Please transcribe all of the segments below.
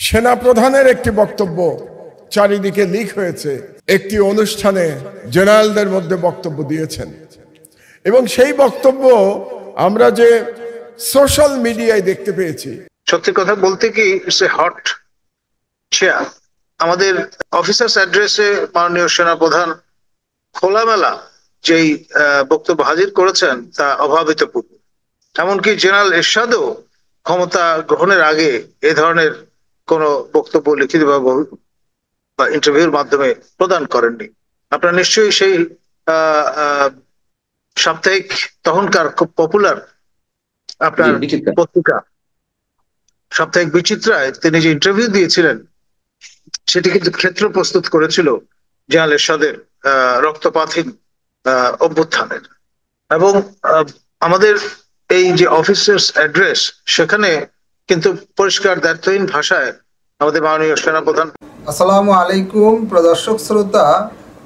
সেনাপ্রধানের একটি বক্তব্য চারিদিকে লিক হয়েছে। একটি অনুষ্ঠানে জেনারেলদের মধ্যে বক্তব্য দিয়েছেন এবং সেই বক্তব্য আমরা যে সোশ্যাল মিডিয়ায় দেখতে পেয়েছি। সত্যি কথা বলতে কি, ইটস এ হট চেয়ার। আমাদের অফিসার্স অ্যাড্রেসে মাননীয় সেনাপ্রধান খোলামেলা যেই বক্তব্য হাজির করেছেন তা অভাবিতপূর্ণ। এমনকি জেনারেল এরশাদও ক্ষমতা গ্রহণের আগে এ ধরনের কোন বক্তব্য লিখিত বা ইন্টারভিউর মাধ্যমে প্রদান করেননি। আপনারা নিশ্চয়ই সেই সাপ্তাহিক তখনকার খুব পপুলার আপনার পত্রিকা সাপ্তাহিক বিচিত্রায় তিনি যে ইন্টারভিউ দিয়েছিলেন সেটি কিন্তু ক্ষেত্র প্রস্তুত করেছিল জেনারেল এরশাদের রক্তপাতহীন অভ্যুত্থানের। এবং আমাদের এই যে অফিসার্স অ্যাড্রেস, সেখানে কিন্তু পরিষ্কার দায়িত্বহীন ভাষায় আমাদের মাননীয় সেনাপ্রধান। আসসালামু আলাইকুম প্রদর্শক শ্রোতা,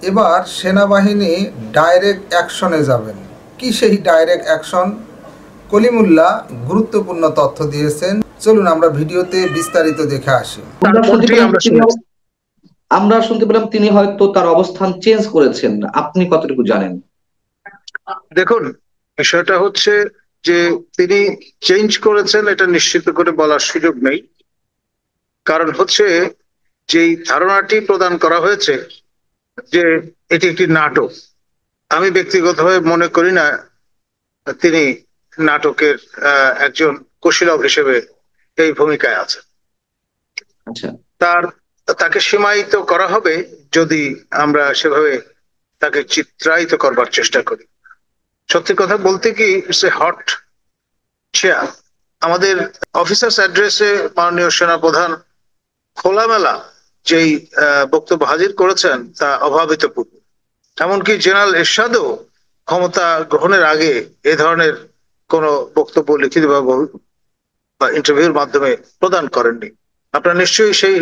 এবার সেনাবাহিনী ডাইরেক্ট অ্যাকশনে যাবেন। কি সেই ডাইরেক্ট অ্যাকশন? কলিমুল্লাহ গুরুত্বপূর্ণ তথ্য দিয়েছেন, চলুন আমরা ভিডিওতে বিস্তারিত দেখে আসি। আমরা শুনতে পেলাম তিনি হয়তো তার অবস্থান চেঞ্জ করেছেন, আপনি কতটুকু জানেন? দেখুন, বিষয়টা হচ্ছে যে তিনি চেঞ্জ করেছেন এটা নিশ্চিত করে বলার সুযোগ নেই। কারণ হচ্ছে যেই ধারণাটি প্রদান করা হয়েছে যে এটি একটি নাটক, আমি ব্যক্তিগতভাবে মনে করি না তিনি নাটকের একজন কুশীলব হিসেবে এই ভূমিকায় আছেন। আচ্ছা, তাকে সীমায়িত করা হবে যদি আমরা সেভাবে তাকে চিত্রায়িত করবার চেষ্টা করি। সত্যি কথা বলতে কি, ইটস এ হট চেয়ার। আমাদের অফিসার্স অ্যাড্রেসে মাননীয় সেনাপ্রধান খোলামেলা যেই বক্তব্য হাজির করেছেন তা অভাবিতপূর্ণ। এমনকি জেনারেল এরশাদও ক্ষমতা গ্রহণের আগে এ ধরনের কোন বক্তব্য লিখিত বা ইন্টারভিউর মাধ্যমে প্রদান করেননি। আপনারা নিশ্চয়ই সেই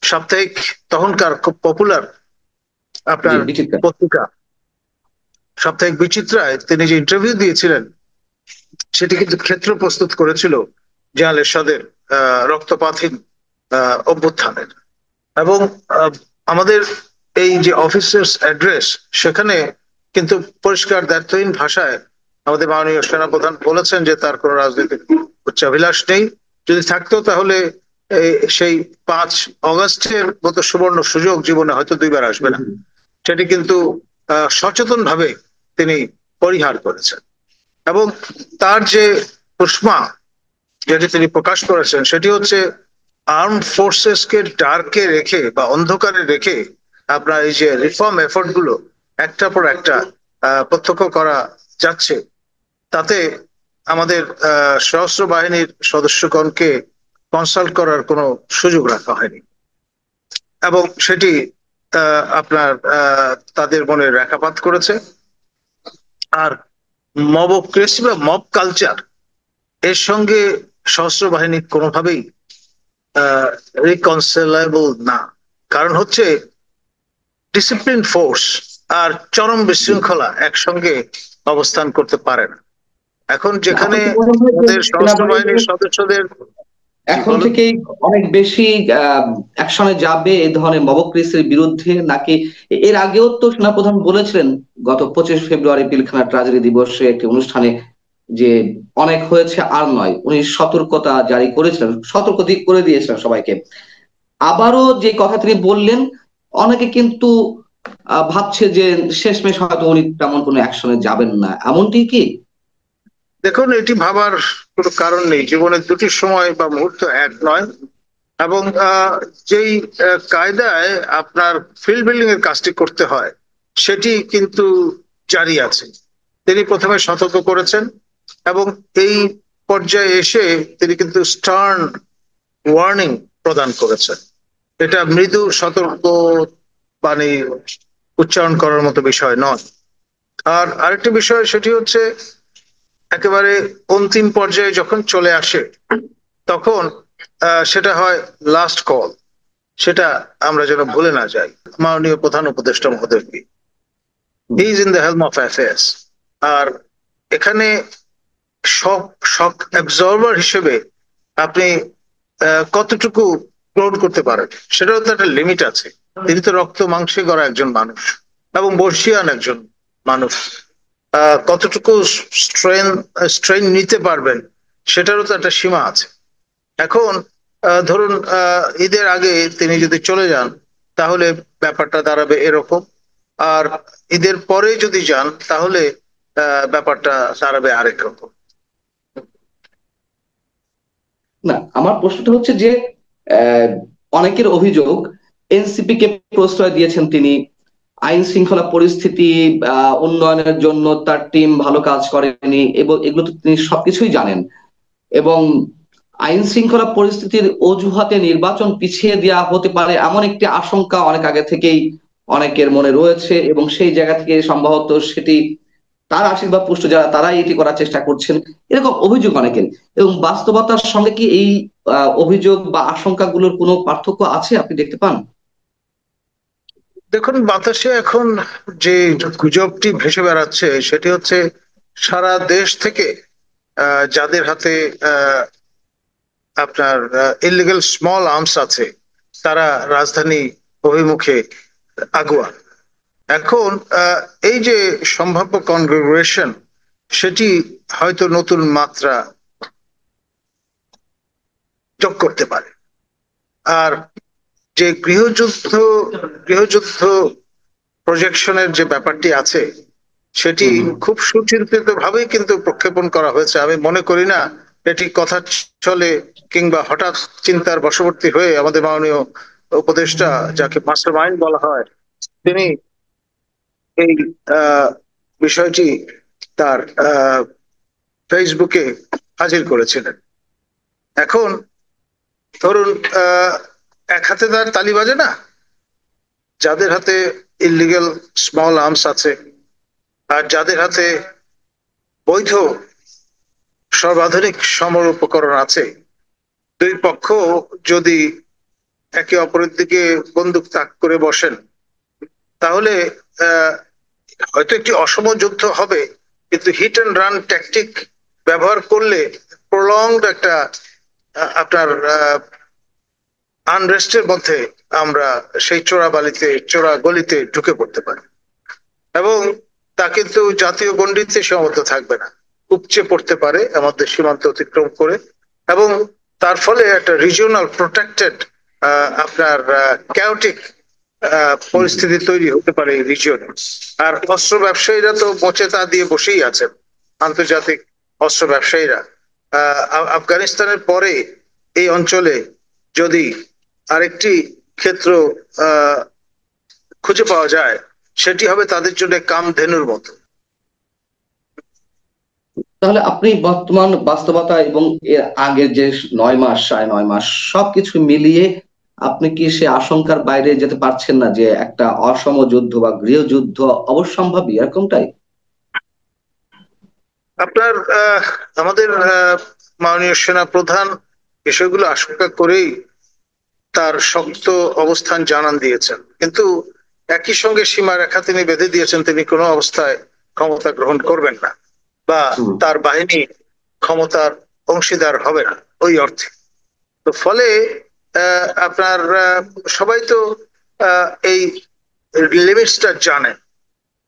সাপ্তাহিক তখনকার খুব পপুলার আপনার পত্রিকা সাপ্তাহিক বিচিত্রায় তিনি যে ইন্টারভিউ দিয়েছিলেন সেটি কিন্তু ক্ষেত্র প্রস্তুত করেছিল জেনারেল এরশাদের রক্তপাতহীন অভ্যুত্থানের। এবং আমাদের এই যে অফিসার্স অ্যাড্রেস, সেখানে কিন্তু পরিষ্কার দায়িত্বহীন ভাষায় আমাদের মাননীয় সেনাপ্রধান বলেছেন যে তার কোনো রাজনৈতিক উচ্চাভিলাষ নেই। যদি থাকতো তাহলে সেই 5 অগস্টের মতো সুবর্ণ সুযোগ জীবনে হয়তো দুইবার আসবে না। সেটি কিন্তু সচেতন ভাবে তিনি পরিহার করেছেন। এবং তার যে উষ্মা যেটি তিনি প্রকাশ করেছেন সেটি হচ্ছে আর্মড ফোর্সেস কে ডার্কে রেখে বা অন্ধকারে রেখে আপনার এই যে রিফর্ম এফোর্ট গুলো একটার পর একটা প্রত্যক্ষ করা যাচ্ছে, তাতে আমাদের সশস্ত্র বাহিনীর সদস্যগণকে কনসাল্ট করার কোনো সুযোগ রাখা হয়নি। এবং সেটি আপনার তাদের মনে রেখাপাত করেছে। আর মবক্রেসি বা মব কালচার এর সঙ্গে সশস্ত্র বাহিনী কোনোভাবেই রিকনসিলেবল না। কারণ হচ্ছে ডিসিপ্লিন ফোর্স আর চরম বিশৃঙ্খলা একসঙ্গে অবস্থান করতে পারে না। এখন যেখানে সশস্ত্র বাহিনীর সদস্যদের এখন থেকেই অনেক বেশি অ্যাকশনে যাবে এই ধরনের মবক্রেসির বিরুদ্ধে, নাকি এর আগেও তো সেনাপ্রধান বলেছিলেন গত 25 ফেব্রুয়ারি পিলখানা ট্রাজেডি দিবসে একটি অনুষ্ঠানে যে অনেক হয়েছে আর নয়, উনি সতর্কতা জারি করেছিলেন, সতর্ক দিক করে দিয়েছিলেন সবাইকে। আবারও যে কথা তিনি বললেন, অনেকে কিন্তু ভাবছে যে শেষমেশ হয়তো উনি তেমন কোনো অ্যাকশনে যাবেন না, এমনটি কি? দেখুন, এটি ভাবার কোনো কারণ নেই। জীবনের দুটি সময় বা মুহূর্ত এক নয়। এবং যেই কায়দায় আপনার ফিল্ড বিল্ডিং এর কাজটি করতে হয় সেটি কিন্তু জারি আছে। তিনি প্রথমে সতর্ক করেছেন এবং এই পর্যায়ে এসে তিনি কিন্তু স্টার্ন ওয়ার্নিং প্রদান করেছেন। এটা মৃদু সতর্ক বাণী উচ্চারণ করার মতো বিষয় নয়। আর আরেকটি বিষয় সেটি হচ্ছে একেবারে অন্তিম পর্যায়ে যখন চলে আসে তখন সেটা হয় লাস্ট কল। সেটা আমরা যেন ভুলে না যাই মাননীয় প্রধান উপদেষ্টা মহোদয়কে। He is in the helm of affairs. আর এখানে শক অ্যাবজর্ভার হিসেবে আপনি কতটুকু গ্রহণ করতে পারেন সেটাও তো একটা লিমিট আছে। তিনি তো রক্ত মাংসে গড়া একজন মানুষ এবং বর্ষিয়ান একজন মানুষ। কতটুকু স্ট্রেন নিতে পারবেন সেটারও তো একটা সীমা আছে। এখন ধরুন ঈদের আগে তিনি যদি চলে যান তাহলে ব্যাপারটা দাঁড়াবে এরকম, আর ঈদের পরে যদি যান তাহলে ব্যাপারটা দাঁড়াবে আরেক রকম। না, আমার প্রশ্নটা হচ্ছে যে আহ, অনেকের অভিযোগ এনসিপি কে প্রশ্রয় দিয়েছেন তিনি, আইন শৃঙ্খলা পরিস্থিতি উন্নয়নের জন্য তার টিম ভালো কাজ করেনি এবং এগুলো তো তিনি সবকিছুই জানেন, এবং আইন শৃঙ্খলা পরিস্থিতির অজুহাতে নির্বাচন পিছিয়ে দেওয়া হতে পারে এমন একটি আশঙ্কা অনেক আগে থেকেই অনেকের মনে রয়েছে, এবং সেই জায়গা থেকে সম্ভবত সেটি তার আশীর্বাদ পুষ্ট যারা তারাই এটি করার চেষ্টা করছেন, এরকম অভিযোগ অনেকের। এবং বাস্তবতার সঙ্গে কি এই অভিযোগ বা আশঙ্কাগুলোর কোনো পার্থক্য আছে আপনি দেখতে পান? দেখুন, বাতাসে এখন যে গুজবটি ভেসে বেড়াচ্ছে সেটি হচ্ছে সারা দেশ থেকে যাদের হাতে আপনার ইলিগাল স্মল আর্মস আছে তারা রাজধানী অভিমুখে আগুয়া। এখন এই যে সম্ভাব্য কনগ্রেগেশন সেটি হয়তো নতুন মাত্রা যোগ করতে পারে। আর যে গৃহযুদ্ধ প্রজেকশনের যে ব্যাপারটি আছে সেটি খুব সুচিন্তিত ভাবেই কিন্তু প্রক্ষেপণ করা হয়েছে। আমি মনে করি না এটি কথা চলে কিংবা হঠাৎ চিন্তার বশবর্তী হয়ে আমাদের মাননীয় উপদেষ্টা, যাকে মাস্টার মাইন্ড বলা হয়, তিনি এই বিষয়টি তার ফেসবুকে হাজির করেছিলেন। এখন ধরুন এক হাতে তার তালি বাজে না। যাদের হাতে ইলিগাল স্মল আর্মস আছে আর যাদের হাতে বৈধ সর্বাধুনিক সমর উপকরণ আছে, দুই পক্ষ যদি একে অপরের দিকে বন্দুক তাক করে বসেন তাহলে হয়তো একটি অসম যুদ্ধ হবে, কিন্তু হিট অ্যান্ড রান ট্যাকটিক ব্যবহার করলে প্রলংড একটা আপনার আনরেস্টের মধ্যে আমরা সেই চোরা গলিতে ঢুকে পড়তে পারি, এবং তা কিন্তু জাতীয় গণ্ডিতে সীমাবদ্ধ থাকবে না, উপচে পড়তে পারে আমাদের সীমান্ত অতিক্রম করে, এবং তার ফলে একটা রিজিওনাল প্রোটেক্টেড আপনার ক্যাওটিক পরিস্থিতি তৈরি হতে পারে এই রিজিয়নে। আর অস্ত্র ব্যবসায়ীরা তো মচে তা দিয়ে বসেই আছেন, আন্তর্জাতিক অস্ত্র ব্যবসায়ীরা। আফগানিস্তানের পরে এই অঞ্চলে যদি আরেকটি ক্ষেত্র খুঁজে পাওয়া যায় সেটি হবে তাদের জন্য কামধেনুর মতো। তাহলে আপনি বর্তমান বাস্তবতা এবং এর আগের যে 9 মাস 9.5 মাস সবকিছু মিলিয়ে আপনি কি সে আশঙ্কার বাইরে যেতে পারছেন না যে একটা অসম যুদ্ধ বা গৃহযুদ্ধ অবশ্যম্ভাবী এরকমটাই? আপনার আমাদের মাননীয় সেনা প্রধান বিষয়গুলো আশঙ্কা করেই তার শক্ত অবস্থান জানান দিয়েছেন, কিন্তু একই সঙ্গে সীমারেখা তিনি বেঁধে দিয়েছেন, তিনি কোনো অবস্থায় ক্ষমতা গ্রহণ করবেন না বা তার বাহিনী ক্ষমতার অংশীদার হবে না ওই অর্থে। তো ফলে আপনার সবাই তো এই লিমিটসটা জানে,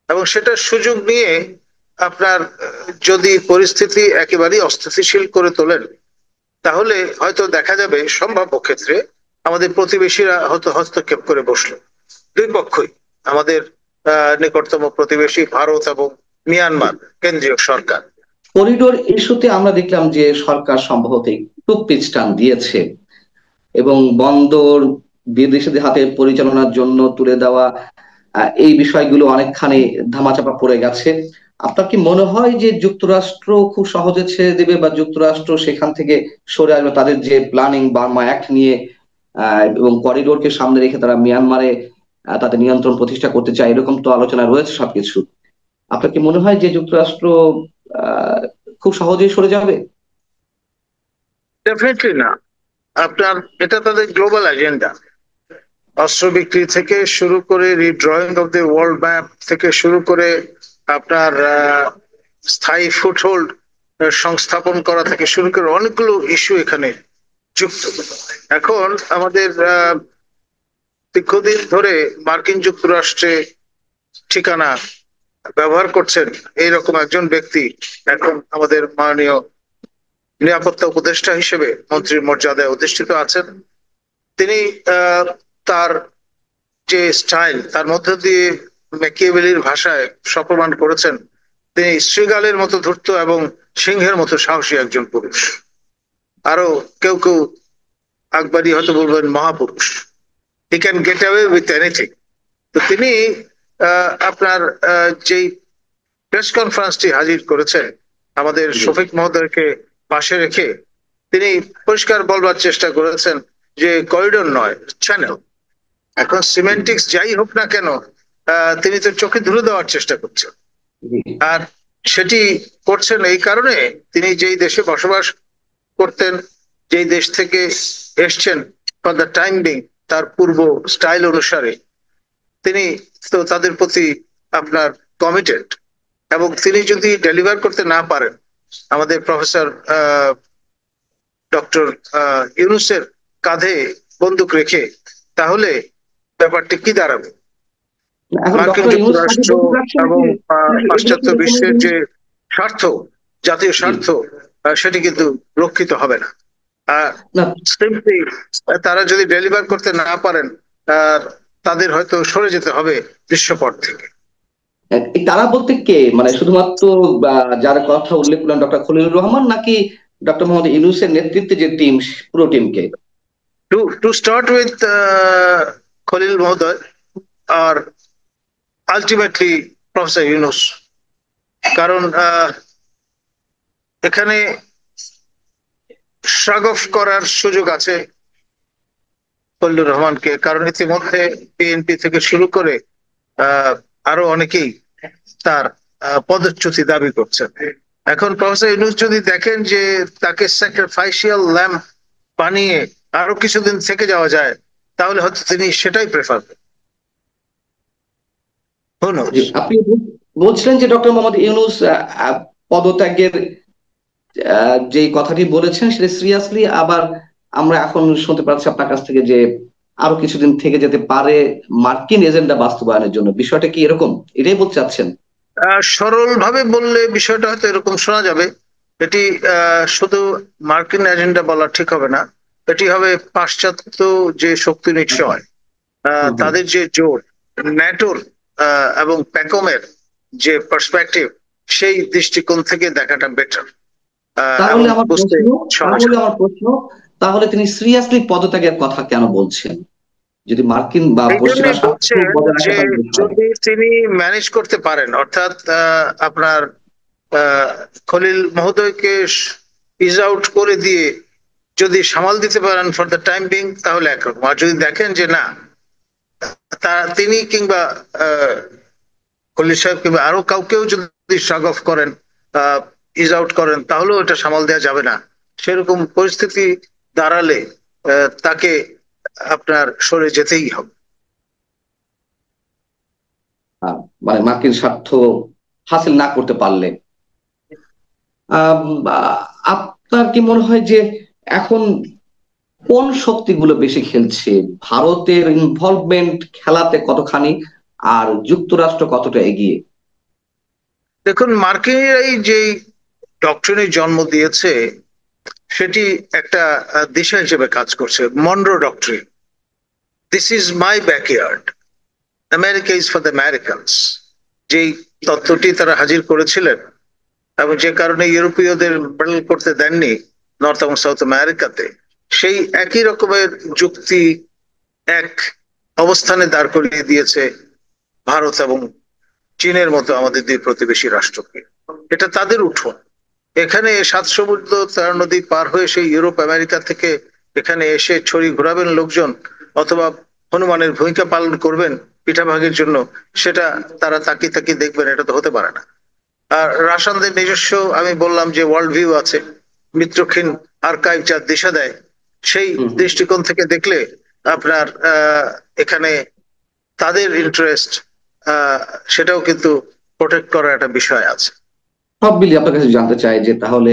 এবং সেটার সুযোগ নিয়ে আপনার যদি পরিস্থিতি একেবারেই অস্থিতিশীল করে তোলেন তাহলে হয়তো দেখা যাবে সম্ভাব্য ক্ষেত্রে আমাদের প্রতিবেশীরা হয়তো হস্তক্ষেপ করে বসলো। দুই পক্ষই, আমাদের নিকটতম প্রতিবেশী ভারত এবং মিয়ানমার কেন্দ্রীয় সরকার। করিডোর ইস্যুতে আমরা দেখলাম যে সরকার সম্ভবত একটু পিছটান দিয়েছে, এবং বন্দর বিদেশিদের হাতে পরিচালনার জন্য তুলে দেওয়া এই বিষয়গুলো অনেকখানি ধামাচাপা পড়ে গেছে। আপনার কি মনে হয় যে যুক্তরাষ্ট্র খুব সহজে ছেড়ে দেবে বা যুক্তরাষ্ট্র সেখান থেকে সরে আসবে, তাদের যে প্ল্যানিং বার্মা অ্যাক্ট নিয়ে এবং করিডোরকে সামনে রেখে তারা মিয়ানমারে তাদের নিয়ন্ত্রণ প্রতিষ্ঠা করতে চায়, এরকম তো আলোচনা রয়েছে সবকিছু। আপনার কি মনে হয় যে যুক্তরাষ্ট্র খুব সহজেই সরে যাবে? ডেফিনেটলি না। আপনার এটা তাদের গ্লোবাল এজেন্ডা। অস্ত্র বিক্রি থেকে শুরু করে রিড্রয়িং অফ দ্য ওয়ার্ল্ড ম্যাপ থেকে শুরু করে আপনার স্থায়ী ফুটহোল্ড সংস্থাপন করা থেকে শুরু করে অনেকগুলো ইস্যু এখানে যুক্ত। এখন আমাদের দীর্ঘদিন ধরে মার্কিন যুক্তরাষ্ট্রে ঠিকানা ব্যবহার করছেন এইরকম একজন ব্যক্তি এখন আমাদের মাননীয় নিরাপত্তা উপদেষ্টা হিসেবে মন্ত্রীর মর্যাদায় অধিষ্ঠিত আছেন। তিনি তার যে স্টাইল, তার মধ্য দিয়ে ম্যাকিয়াভেলির ভাষায় সপ্রমাণ করেছেন তিনি শ্রীগালের মতো ধূর্ত এবং সিংহের মতো সাহসী একজন পুরুষ। আরো কেউ কেউ আকবরী হয়তো বলবেন মহাপুরুষ। He can get away with anything. তো তিনি আপনার যেই প্রেস কনফারেন্সটি হাজির করেছেন আমাদের শফিক মহোদয়কে পাশে রেখে, তিনি পরিষ্কার বলবার চেষ্টা করেছেন যে করিডোর নয়, চ্যানেল। এখন সিমেন্টিক্স যাই হোক না কেন, তিনি তো চোখে ধুলে দেওয়ার চেষ্টা করছেন। আর সেটি করছেন এই কারণে, তিনি যেই দেশে বসবাস করতেন, যেই দেশ থেকে এসছেন ফর দ্য টাইম বিং, তার পূর্ব স্টাইল অনুসারে তিনি তো তাদের প্রতি আপনার কমিটেড। এবং তিনি যদি ডেলিভার করতে না পারেন আমাদের প্রফেসর ডক্টর ইউনূসের কাঁধে বন্দুক রেখে, তাহলে ব্যাপারটি কি দাঁড়াবে? মার্কিন যুক্তরাষ্ট্র এবং পাশ্চাত্য বিশ্বের যে স্বার্থ, জাতীয় স্বার্থ, সেটি কিন্তু রক্ষিত হবে না। তারা যদি ডেলিভার করতে না পারেন, তাদের হয়তো সরে যেতে হবে দৃশ্যপট থেকে। তারা বলতে কে, মানে শুধুমাত্র যার কথা উল্লেখ করলেন ডক্টর খলিলুর রহমান, নাকি ডক্টর মোহাম্মদ ইউনূসের নেতৃত্বে যে টিম, পুরো টিমকে? টু স্টার্ট উইথ খলিল মহোদয় আর আলটিমেটলি প্রফেসর ইউনূস। কারণ এখানে শ্রাগ অফ করার সুযোগ আছে খলিলুর রহমানকে, কারণ ইতিমধ্যে বিএনপি থেকে শুরু করে আরো অনেকেই তার পদচ্যুতি দাবি করছেন। এখন প্রফেসর ইউনূস যদি দেখেন যে তাকে স্যাক্রিফাইসিয়াল ল্যাম্প বানিয়ে আরো কিছুদিন থেকে যাওয়া যায়, তাহলে হয়তো তিনি সেটাই প্রেফার করেন। আপনি বলছিলেন যে ডক্টর মোহাম্মদ ইউনূস পদত্যাগের যে কথাটি বলেছেন সেটা সিরিয়াসলি, আবার আমরা এখন শুনতে পাচ্ছি আপনার কাছ থেকে যে আরো কিছুদিন থেকে যেতে পারে মার্কিন এজেন্ডা বাস্তবায়নের জন্য। বিষয়টা কি এরকম, এটাই বলতে চাচ্ছেন? সরল ভাবে বললে বিষয়টা হয়তো এরকম শোনা যাবে। এটি শুধু মার্কিন এজেন্ডা বলা ঠিক হবে না, এটি হবে পাশ্চাত্য যে শক্তি নিশ্চয়, তাদের যে জোর, ন্যাটোর এবং প্যাকমের যে পার্সপেক্টিভ, সেই দৃষ্টিকোণ থেকে দেখাটা বেটার। তাহলে আমার প্রশ্ন, তাহলে তিনি সিরিয়াসলি পদত্যাগের কথা কেন বলছেন? যদি মার্কিন বা যদি তিনি ম্যানেজ করতে পারেন, অর্থাৎ আপনার খলিল মহোদয়কে ইজ আউট করে দিয়ে যদি সামাল দিতে পারেন ফর দ্য টাইম বিং, তাহলে একরকম। আর যদি দেখেন যে না, তিনি কিংবা খলিল সাহেব কিংবা আরো কাউকেও যদি শ্রাগ অফ করেন, ইজ আউট করেন, তাহলেও এটা সামাল দেওয়া যাবে না। সেরকম পরিস্থিতি দাঁড়ালে তাকে আপনার সরে যেতেই হবে। মানে মার্কিন স্বার্থ হাসিল না করতে পারলে। আপনার কি মনে হয় যে এখন কোন শক্তিগুলো বেশি খেলছে? ভারতের ইনভলভমেন্ট খেলাতে কতখানি, আর যুক্তরাষ্ট্র কতটা এগিয়ে? দেখুন, মার্কিনরাই যে ডক্ট্রিনের জন্ম দিয়েছে সেটি একটা দিশা হিসেবে কাজ করছে। Munro doctrine, this is my backyard, America is for the Americans, যেই তত্ত্বটি তারা হাজির করেছিলেন এবং যে কারণে ইউরোপীয়দের ব্যাটল করতে দেননি নর্থ এবং সাউথ আমেরিকাতে, সেই একই রকমের যুক্তি এক অবস্থানে দাঁড় করিয়ে দিয়েছে ভারত এবং চীনের মতো আমাদের দুই প্রতিবেশী রাষ্ট্রকে। এটা তাদের উঠোন। এখানে 7 সমুদ্র 13 নদী পার হয়ে সেই ইউরোপ আমেরিকা থেকে এখানে এসে ছড়ি ঘোরাবেন লোকজন, অথবা হনুমানের ভূমিকা পালন করবেন পিঠাভাগের জন্য, সেটা তারা তাকিয়ে তাকিয়ে দেখবেন, এটা তো হতে পারে না। আর রাশিয়ানদের নিজস্ব, আমি বললাম যে ওয়ার্ল্ড ভিউ আছে, মিত্রক্ষীণ আর্কাইভ যা দিশা দেয়, সেই দৃষ্টিকোণ থেকে দেখলে আপনার এখানে তাদের ইন্টারেস্ট, সেটাও কিন্তু প্রোটেক্ট করার একটা বিষয় আছে। সব মিলিয়ে আপনার কাছে জানতে চাই যে তাহলে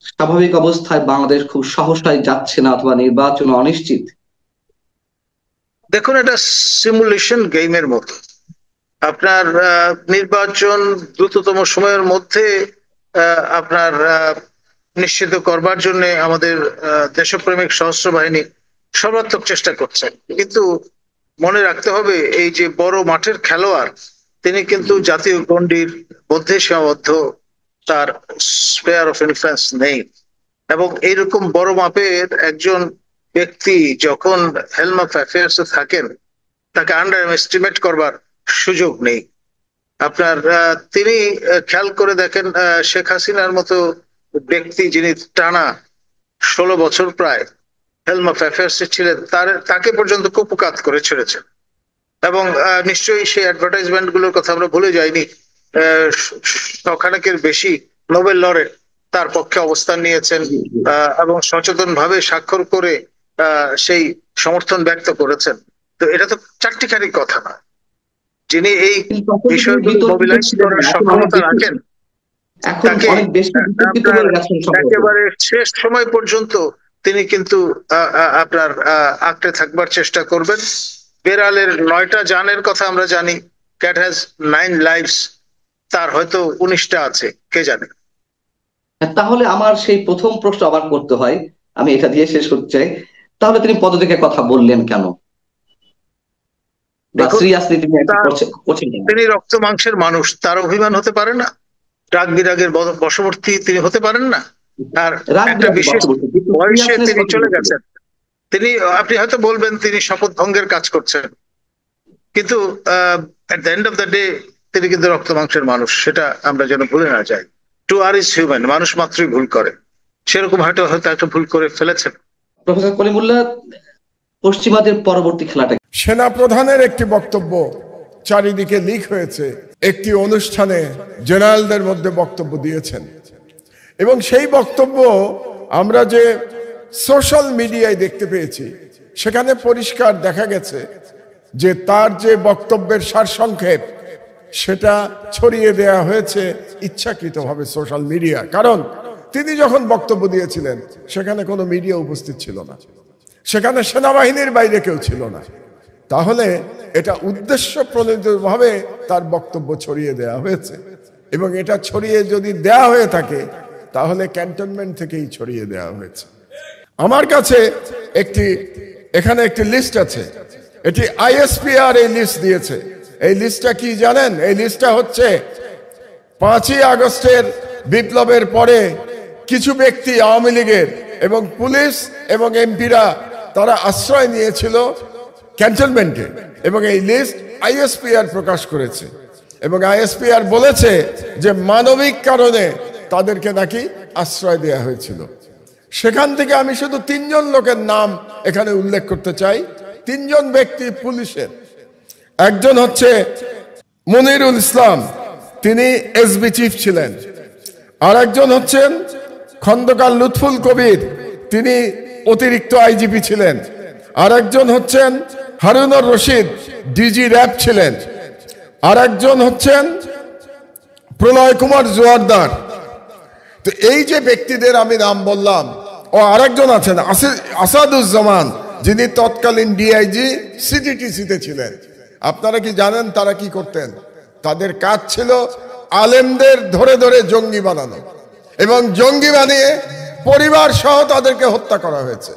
স্বাভাবিক অবস্থায় বাংলাদেশ খুব সহসায় যাচ্ছে না, অথবা নির্বাচন অনিশ্চিত? দেখুন, এটা সিমুলেশন গেমের মতো। আপনার নির্বাচন দ্রুততম সময়ের মধ্যে আপনার নিশ্চিত করবার জন্য আমাদের দেশপ্রেমিক সশস্ত্র বাহিনী সর্বাত্মক চেষ্টা করছে, কিন্তু মনে রাখতে হবে এই যে বড় মাঠের খেলোয়াড়, তিনি কিন্তু জাতীয় গণ্ডির মধ্যে সীমাবদ্ধ, তার স্পেয়ার অফ ইনফ্লুয়েন্স নেই। এবং এইরকম বড় মাপের একজন ব্যক্তি যখন হেলম অফ অ্যাফেয়ার্সে থাকেন, তাকে আন্ডার এস্টিমেট করবার সুযোগ নেই। আপনার তিনি খেয়াল করে দেখেন, শেখ হাসিনার মতো ব্যক্তি যিনি টানা 16 বছর প্রায় হেলম অফ অ্যাফেয়ার্সে ছিলেন, তাকে পর্যন্ত কুপকাত করে ছেড়েছেন। এবং নিশ্চয়ই সেই অ্যাডভার্টাইজমেন্ট গুলোর কথা আমরা ভুলে যাইনি। শখানেকের বেশি নোবেল লরেট তার পক্ষে অবস্থান নিয়েছেন এবং সচেতন ভাবে স্বাক্ষর করে সেই সমর্থন ব্যক্ত করেছেন। তো এটা তো চারটিখানি কথা না। যিনি এই বিষয়গুলো মোবিলাইজ করার সক্ষমতা রাখেন, তাকে একেবারে শেষ সময় পর্যন্ত তিনি কিন্তু আপনার আঁকড়ে থাকবার চেষ্টা করবেন। বেড়ালের 9টা জানের কথা আমরা জানি, ক্যাট হ্যাজ 9 লাইভস, তার হয়তো 19টা আছে, কে জানে। তাহলে আমার সেই প্রথম প্রশ্ন আবার করতে হয়, আমি এটা দিয়ে শেষ করতে চাই, তাহলে তিনি পদত্যাগের কথা বললেন কেন? তিনি রক্ত মাংসের মানুষ, তার অভিমান হতে পারে না? রাগ বিরাগের বশবর্তী তিনি হতে পারেন না? আর একটা বিশেষ বয়সে তিনি চলে গেছেন। তিনি, আপনি হয়তো বলবেন তিনি শপথ ভঙ্গের কাজ করছেন, কিন্তু at the end of the day তিনি কিন্তু রক্ত মাংসের মানুষ, সেটা আমরা যেন ভুলে না যাই। টু আর ইজ হিউম্যান, মানুষ মাত্রই ভুল করে, সেরকম হয়তো একটা ভুল করে ফেলেছেন। প্রফেসর কলিমুল্লাহ, পশ্চিমাদের পরবর্তী খেলাটা, সেনা প্রধানের একটি বক্তব্য চারিদিকে লিক হয়েছে, একটি অনুষ্ঠানে জেনারেলদের মধ্যে বক্তব্য দিয়েছেন, এবং সেই বক্তব্য আমরা যে সোশ্যাল মিডিয়ায় দেখতে পেয়েছি, সেখানে পরিষ্কার দেখা গেছে যে তার যে বক্তব্যের সারসংক্ষেপ, সেটা ছড়িয়ে দেয়া হয়েছে ইচ্ছাকৃতভাবে সোশ্যাল মিডিয়া। কারণ তিনি যখন বক্তব্য দিয়েছিলেন সেখানে কোনো মিডিয়া উপস্থিত ছিল না, সেখানে সেনাবাহিনীর বাইরে কেউ ছিল না। তাহলে এটা উদ্দেশ্য প্রণোদিতভাবে তার বক্তব্য ছড়িয়ে দেয়া হয়েছে, এবং এটা ছড়িয়ে যদি দেয়া হয়ে থাকে তাহলে ক্যান্টনমেন্ট থেকেই ছড়িয়ে দেওয়া হয়েছে। আমার কাছে এখানে একটি লিস্ট আছে, এটি আইএসপিআর এই লিস্ট দিয়েছে। এই লিস্টটা কি জানেন? এই লিস্টটা হচ্ছে 5ই আগস্টের বিপ্লবের পরে কিছু ব্যক্তি আওয়ামী লীগের এবং পুলিশ এবং এমপিরা তারা আশ্রয় নিয়েছিল ক্যান্টনমেন্টে, এবং এই লিস্ট আইএসপিআর প্রকাশ করেছে। এবং আইএসপিআর বলেছে যে মানবিক কারণে তাদেরকে নাকি আশ্রয় দেওয়া হয়েছিল। সেখান থেকে আমি শুধু 3 জন লোকের নাম এখানে উল্লেখ করতে চাই। 3 জন ব্যক্তি পুলিশের। একজন হচ্ছে মনিরুল ইসলাম, তিনি এসবি চিফ ছিলেন। আর একজন হচ্ছেন খন্দকার লুৎফুল কবির, তিনি অতিরিক্ত আইজিপি ছিলেন। আর একজন হচ্ছেন হারুনুর রশিদ, ডিজি র্যাব ছিলেন। আর একজন হচ্ছেন প্রলয় কুমার জোয়ারদার। তো এই যে ব্যক্তিদের আমি নাম বললাম, ও আরেকজন আছেন আসাদুজ্জামান, যিনি তৎকালীন ডিআইজি সিটিটিসিতে ছিলেন। আপনারা কি জানেন তারা কি করতেন? তাদের কাজ ছিল আলেমদের ধরে ধরে জঙ্গি বানানো, এবং জঙ্গি বানিয়ে পরিবার সহ তাদেরকে হত্যা করা হয়েছে।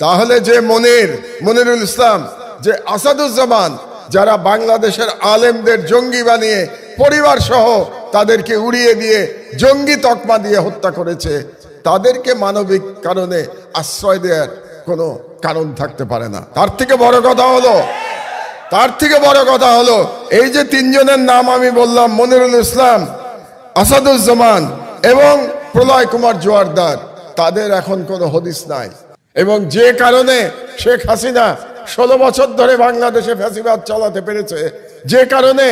তাহলে যে মনিরুল ইসলাম, যে আসাদুজ্জামান, যারা বাংলাদেশের আলেমদের জঙ্গি বানিয়ে পরিবার সহ তাদেরকে উড়িয়ে দিয়ে জঙ্গি তকমা দিয়ে হত্যা করেছে, তাদেরকে মানবিক কারণে আশ্রয় দেওয়ার কোনো কারণ থাকতে পারে না। তার থেকে বড় কথা হলো এই যে 3 জনের নাম আমি বললাম, মনিরুল ইসলাম, আসাদুজ্জামান এবং প্রলয় কুমার জোয়ারদার, তাদের এখন কোনো হদিস নাই। এবং যে কারণে শেখ হাসিনা 16 বছর ধরে বাংলাদেশে ফ্যাসিবাদ চালাতে পেরেছে, যে কারণে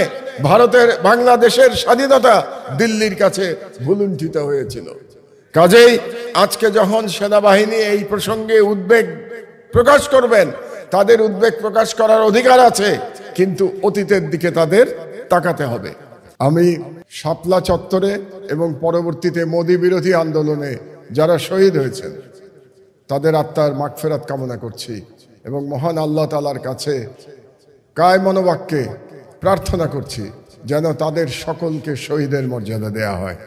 বাংলাদেশের স্বাধীনতা দিল্লির কাছে ভুলুণ্ঠিত হয়েছিল। কাজেই আজকে যখন সেনাবাহিনী এই প্রসঙ্গে উদ্বেগ প্রকাশ করবেন, তাদের উদ্বেগ প্রকাশ করার অধিকার আছে, কিন্তু অতীতের দিকে তাদের তাকাতে হবে। আমি শাপলা চত্বরে এবং পরবর্তীতে মোদি বিরোধী আন্দোলনে যারা শহীদ হয়েছেন তাদের আত্মার মাগফিরাত কামনা করছি এবং মহান আল্লাহ তাআলার কাছে কায় মনোবাক্যে প্রার্থনা করছি যেন তাদের সকলকে শহীদের মর্যাদা দেয়া হয়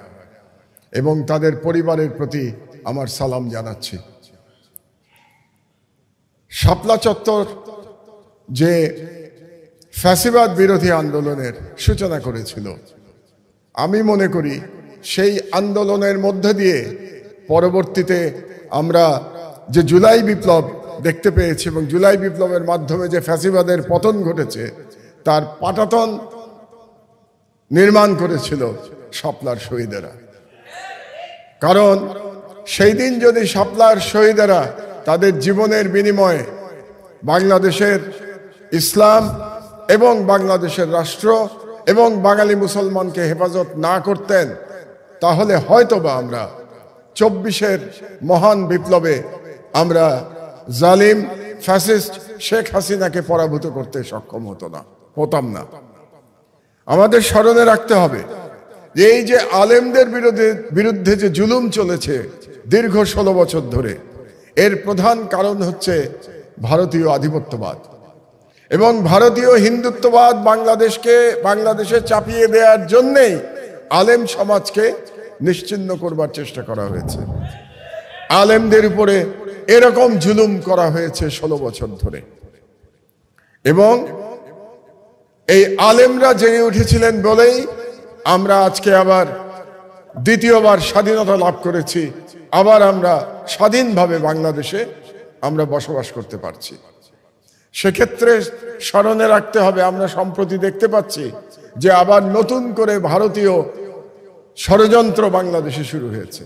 এবং তাদের পরিবারের প্রতি আমার সালাম জানাচ্ছি। শাপলা চত্বর যে ফ্যাসিবাদ বিরোধী আন্দোলনের সূচনা করেছিল, আমি মনে করি সেই আন্দোলনের মধ্যে দিয়ে পরবর্তীতে আমরা যে জুলাই বিপ্লব দেখতে পেয়েছি এবং জুলাই বিপ্লবের মাধ্যমে যে ফ্যাসিবাদের পতন ঘটেছে তার পাটাতন নির্মাণ করেছিল শাপলার শহীদেরা। কারণ সেই দিন যদি শাপলার শহীদেরা তাদের জীবনের বিনিময়ে বাংলাদেশের ইসলাম এবং বাংলাদেশের রাষ্ট্র এবং বাঙালি মুসলমানকে হেফাজত না করতেন, তাহলে হয়তোবা আমরা 24-এর মহান বিপ্লবে আমরা জালিম ফ্যাসিস্ট শেখ হাসিনাকে পরাভূত করতে সক্ষম হতাম না। আমাদের স্মরণে রাখতে হবে যে এই যে আলেমদের বিরুদ্ধে যে জুলুম চলেছে দীর্ঘ 16 বছর ধরে, এর প্রধান কারণ হচ্ছে ভারতীয় আধিপত্যবাদ এবং ভারতীয় হিন্দুত্ববাদ বাংলাদেশে চাপিয়ে দেওয়ার জন্যেই আলেম সমাজকে নিশ্চিহ্ন করবার চেষ্টা করা হয়েছে। আলেমদের উপরে এরকম জুলুম করা হয়েছে 16 বছর ধরে এবং এই আলেমরা জেগে উঠেছিলেন বলেই আমরা আজকে আবার দ্বিতীয়বার স্বাধীনতা লাভ করেছি, আবার আমরা স্বাধীনভাবে বাংলাদেশে আমরা বসবাস করতে পারছি। সেক্ষেত্রে স্মরণে রাখতে হবে, আমরা সম্প্রতি দেখতে পাচ্ছি যে আবার নতুন করে ভারতীয় ষড়যন্ত্র বাংলাদেশে শুরু হয়েছে।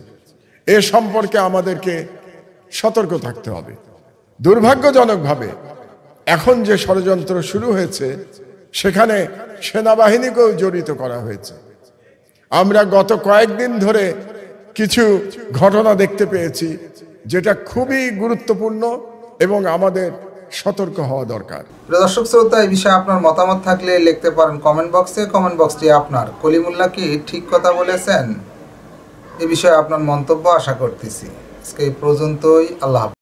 এ সম্পর্কে আমাদেরকে সতর্ক থাকতে হবে। দুর্ভাগ্যজনকভাবে এখন যে ষড়যন্ত্র শুরু হয়েছে সেখানে সেনাবাহিনীকেও জড়িত করা হয়েছে। আমরা গত কয়েকদিন ধরে কিছু ঘটনা দেখতে পেয়েছি যেটা খুবই গুরুত্বপূর্ণ এবং আমাদের সতর্ক হওয়া দরকার। দর্শক শ্রোতা, এই বিষয়ে আপনার মতামত থাকলে লিখতে পারেন কমেন্ট বক্সে। কমেন্ট বক্সটি আপনার। কলিমুল্লাহ কি ঠিক কথা বলেছেন? এ বিষয়ে আপনার মন্তব্য আশা করতেছি। আজকে এই পর্যন্তই। আল্লাহ হাফেজ।